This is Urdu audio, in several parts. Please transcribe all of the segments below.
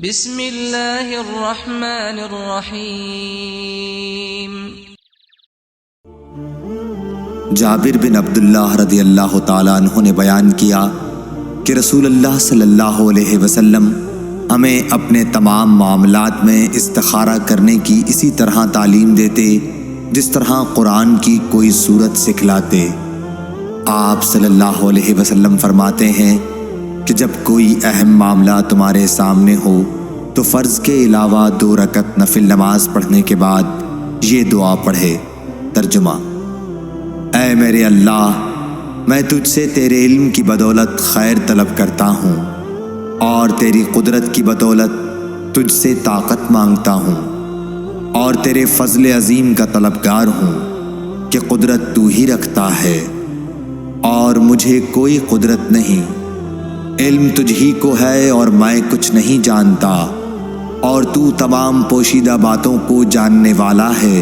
بسم اللہ الرحمن الرحیم۔ جابر بن عبداللہ رضی اللہ تعالیٰ عنہ نے بیان کیا کہ رسول اللہ صلی اللہ علیہ وسلم ہمیں اپنے تمام معاملات میں استخارہ کرنے کی اسی طرح تعلیم دیتے جس طرح قرآن کی کوئی سورت سکھلاتے۔ آپ صلی اللہ علیہ وسلم فرماتے ہیں کہ جب کوئی اہم معاملہ تمہارے سامنے ہو تو فرض کے علاوہ 2 رکعت نفل نماز پڑھنے کے بعد یہ دعا پڑھے۔ ترجمہ: اے میرے اللہ، میں تجھ سے تیرے علم کی بدولت خیر طلب کرتا ہوں اور تیری قدرت کی بدولت تجھ سے طاقت مانگتا ہوں اور تیرے فضل عظیم کا طلبگار ہوں کہ قدرت تو ہی رکھتا ہے اور مجھے کوئی قدرت نہیں۔ علم تجھ ہی کو ہے اور میں کچھ نہیں جانتا اور تو تمام پوشیدہ باتوں کو جاننے والا ہے۔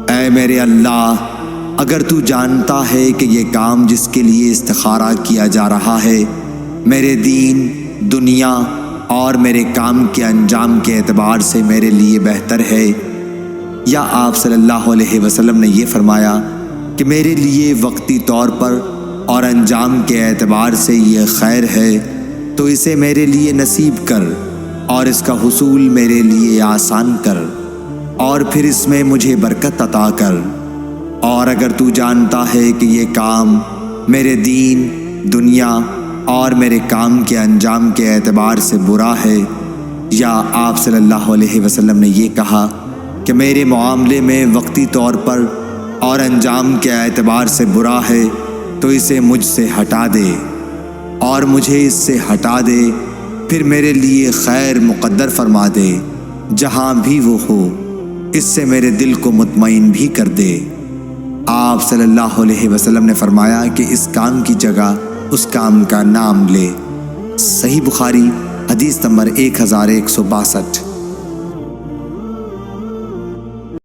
اے میرے اللہ، اگر تو جانتا ہے کہ یہ کام جس کے لیے استخارہ کیا جا رہا ہے میرے دین، دنیا اور میرے کام کے انجام کے اعتبار سے میرے لیے بہتر ہے، یا آپ صلی اللہ علیہ وسلم نے یہ فرمایا کہ میرے لیے وقتی طور پر اور انجام کے اعتبار سے یہ خیر ہے، تو اسے میرے لیے نصیب کر اور اس کا حصول میرے لیے آسان کر اور پھر اس میں مجھے برکت عطا کر۔ اور اگر تو جانتا ہے کہ یہ کام میرے دین، دنیا اور میرے کام کے انجام کے اعتبار سے برا ہے، یا آپ صلی اللہ علیہ وسلم نے یہ کہا کہ میرے معاملے میں وقتی طور پر اور انجام کے اعتبار سے برا ہے، تو اسے مجھ سے ہٹا دے اور مجھے اس سے ہٹا دے، پھر میرے لیے خیر مقدر فرما دے جہاں بھی وہ ہو، اس سے میرے دل کو مطمئن بھی کر دے۔ آپ صلی اللہ علیہ وسلم نے فرمایا کہ اس کام کی جگہ اس کام کا نام لے۔ صحیح بخاری، حدیث نمبر 1162۔